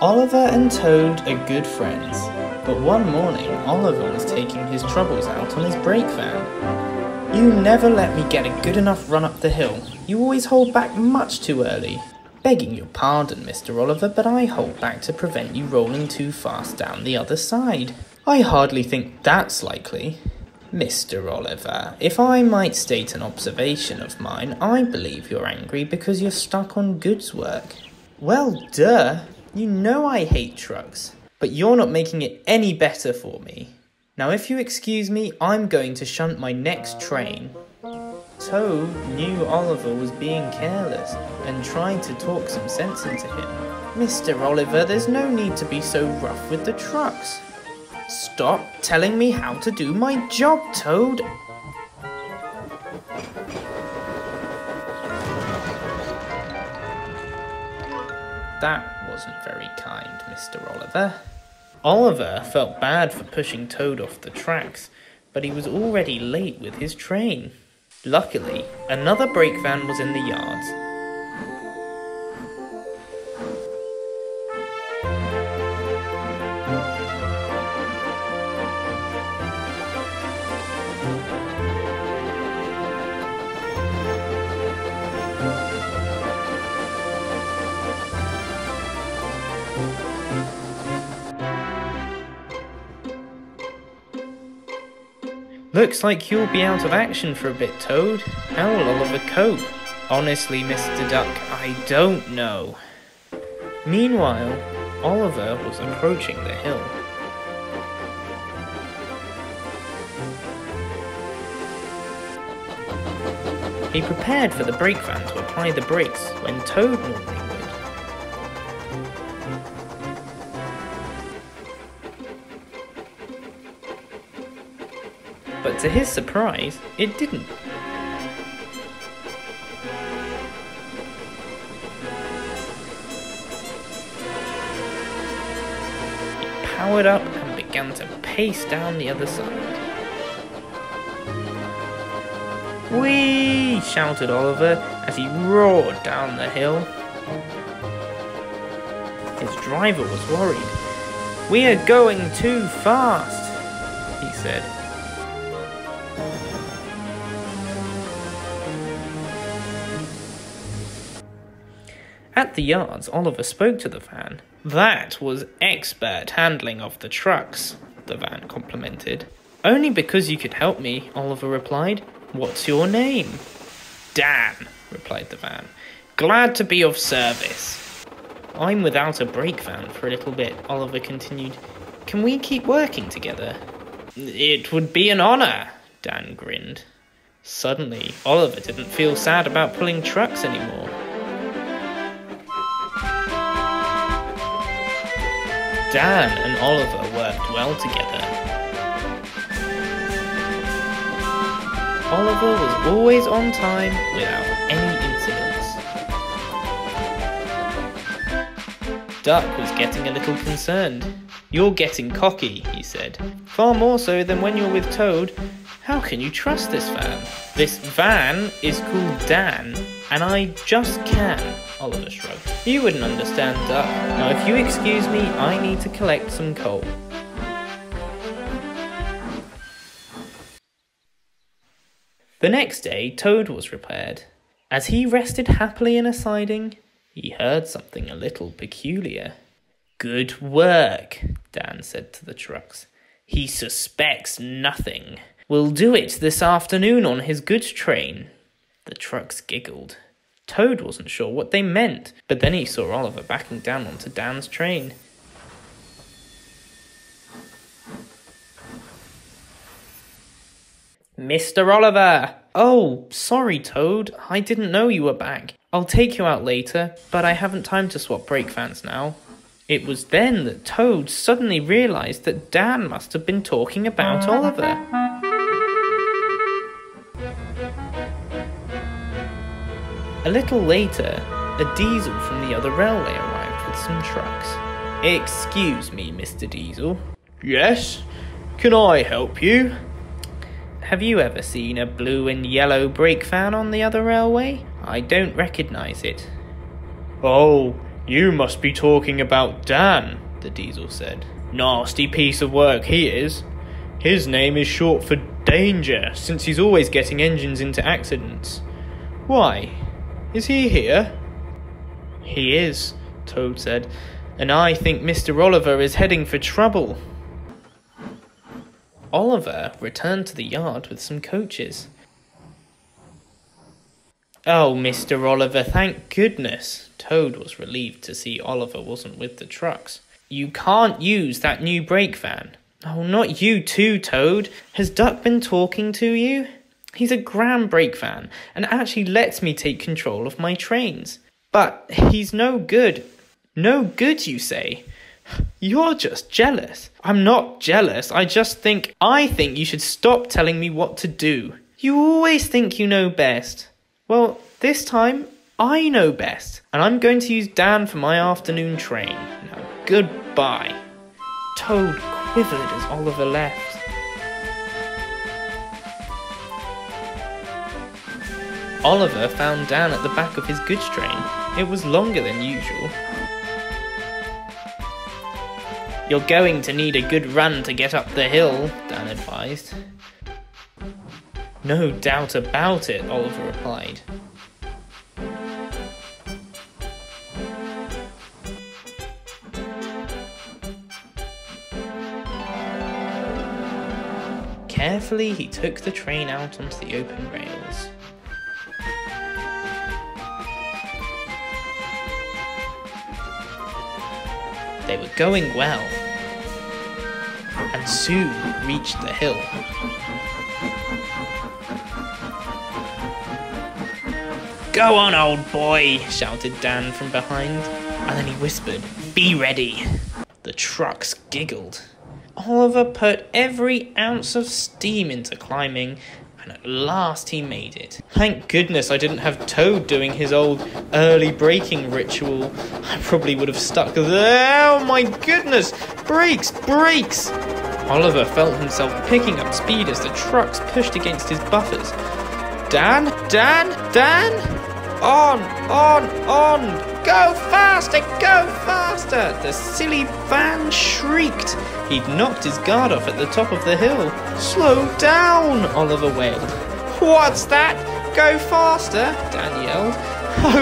Oliver and Toad are good friends, but one morning Oliver was taking his troubles out on his brake van. "You never let me get a good enough run up the hill. You always hold back much too early. Begging your pardon, Mr. Oliver, but I hold back to prevent you rolling too fast down the other side." "I hardly think that's likely." "Mr. Oliver, if I might state an observation of mine, I believe you're angry because you're stuck on goods work." "Well, duh. You know I hate trucks, but you're not making it any better for me. Now if you excuse me, I'm going to shunt my next train." Toad knew Oliver was being careless and tried to talk some sense into him. "Mr. Oliver, there's no need to be so rough with the trucks." "Stop telling me how to do my job, Toad." That wasn't very kind, Mr. Oliver. Oliver felt bad for pushing Toad off the tracks, but he was already late with his train. Luckily, another brake van was in the yard. "Looks like you'll be out of action for a bit, Toad. How will Oliver cope?" "Honestly, Mr. Duck, I don't know." Meanwhile, Oliver was approaching the hill. He prepared for the brake van to apply the brakes when Toad normally would. But to his surprise, it didn't. He powered up and began to pace down the other side. "Whee!" shouted Oliver as he roared down the hill. His driver was worried. "We are going too fast," he said. At the yards, Oliver spoke to the van. "That was expert handling of the trucks," the van complimented. "Only because you could help me," Oliver replied. "What's your name?" "Dan," replied the van. "Glad to be of service." "I'm without a brake van for a little bit," Oliver continued. "Can we keep working together?" "It would be an honour," Dan grinned. Suddenly, Oliver didn't feel sad about pulling trucks anymore. Dan and Oliver worked well together. Oliver was always on time without any incidents. Duck was getting a little concerned. "You're getting cocky," he said. "Far more so than when you're with Toad. How can you trust this van?" "This van is called Dan, and I just can," Oliver shrugged. "You wouldn't understand, Duck. Now if you excuse me, I need to collect some coal." The next day, Toad was repaired. As he rested happily in a siding, he heard something a little peculiar. "Good work," Dan said to the trucks. "He suspects nothing. We'll do it this afternoon on his goods train." The trucks giggled. Toad wasn't sure what they meant, but then he saw Oliver backing down onto Dan's train. "Mr. Oliver!" "Oh, sorry, Toad. I didn't know you were back. I'll take you out later, but I haven't time to swap brake fans now." It was then that Toad suddenly realised that Dan must have been talking about Oliver. A little later, a diesel from the other railway arrived with some trucks. "Excuse me, Mr. Diesel." "Yes? Can I help you?" "Have you ever seen a blue and yellow brake van on the other railway? I don't recognise it." "Oh, You must be talking about Dan, the diesel said. Nasty piece of work he is. His name is short for danger, since he's always getting engines into accidents. Why? Is he here? He is, Toad said, and I think Mr. Oliver is heading for trouble. Oliver returned to the yard with some coaches. Oh, Mr. Oliver, thank goodness. Toad was relieved to see Oliver wasn't with the trucks. You can't use that new brakevan. Oh, not you too, Toad. Has Duck been talking to you? He's a grand brakevan and actually lets me take control of my trains. But he's no good. No good, you say? You're just jealous. I'm not jealous. I think you should stop telling me what to do. You always think you know best. Well, this time, I know best, and I'm going to use Dan for my afternoon train. Now, goodbye. Toad quivered as Oliver left. Oliver found Dan at the back of his goods train. It was longer than usual. You're going to need a good run to get up the hill, Dan advised. No doubt about it, Oliver replied. Carefully, he took the train out onto the open rails. They were going well, and soon reached the hill. Go on, old boy, shouted Dan from behind, and then he whispered, be ready. The trucks giggled. Oliver put every ounce of steam into climbing, and at last he made it. Thank goodness I didn't have Toad doing his old early braking ritual. I probably would have stuck there. Oh my goodness! Brakes! Brakes! Oliver felt himself picking up speed as the trucks pushed against his buffers. Dan! Dan! Dan! On! Go faster! Go faster! The silly van shrieked. He'd knocked his guard off at the top of the hill. Slow down! Oliver wailed. What's that? Go faster! Dan yelled.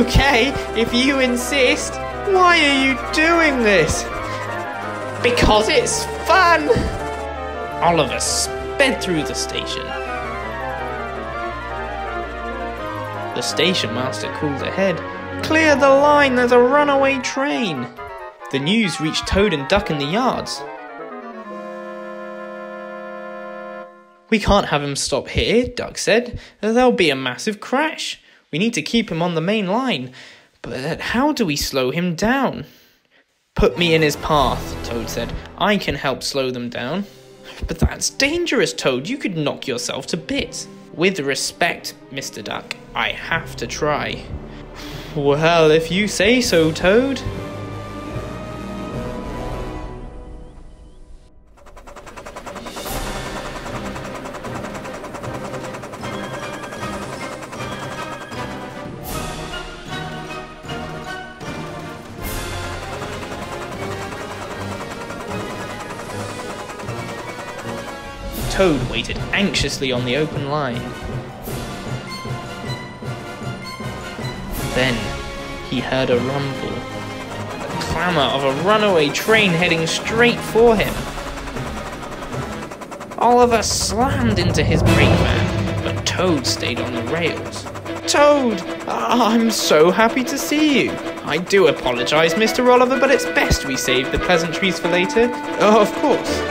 Okay, if you insist. Why are you doing this? Because it's fun! Oliver sped through the station. The station master called ahead. Clear the line, there's a runaway train. The news reached Toad and Duck in the yards. We can't have him stop here, Duck said. There'll be a massive crash. We need to keep him on the main line. But how do we slow him down? Put me in his path, Toad said. I can help slow them down. But that's dangerous, Toad. You could knock yourself to bits. With respect, Mr. Duck, I have to try. Well, if you say so, Toad. Toad waited anxiously on the open line. Then he heard a rumble, the clamour of a runaway train heading straight for him. Oliver slammed into his brakevan, but Toad stayed on the rails. Toad! I'm so happy to see you. I do apologise, Mr. Oliver, but it's best we save the pleasantries for later. Oh, of course.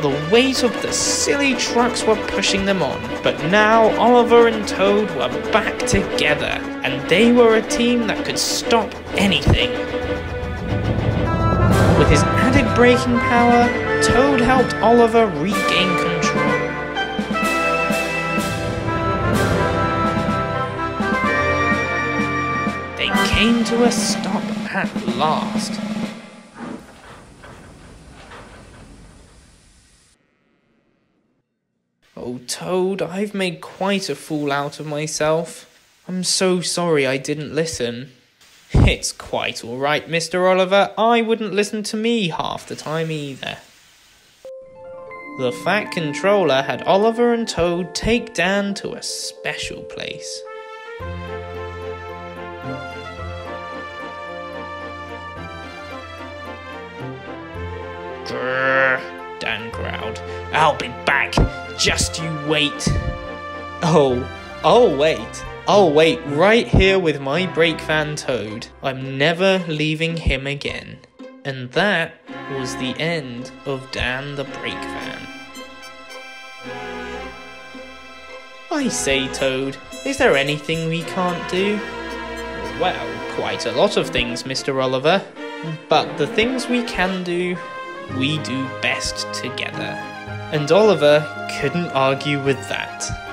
The weight of the silly trucks were pushing them on, but now Oliver and Toad were back together, and they were a team that could stop anything. With his added braking power, Toad helped Oliver regain control. They came to a stop at last. Oh, Toad, I've made quite a fool out of myself. I'm so sorry I didn't listen. It's quite alright, Mr. Oliver. I wouldn't listen to me half the time either. The Fat Controller had Oliver and Toad take Dan to a special place. Grrr, Dan growled. I'll be back. Just you wait. Oh, I'll wait. I'll wait right here with my brake van Toad. I'm never leaving him again. And that was the end of Dan the brake van. I say, Toad, is there anything we can't do? Well, quite a lot of things, Mr. Oliver. But the things we can do, we do best together. And Oliver couldn't argue with that.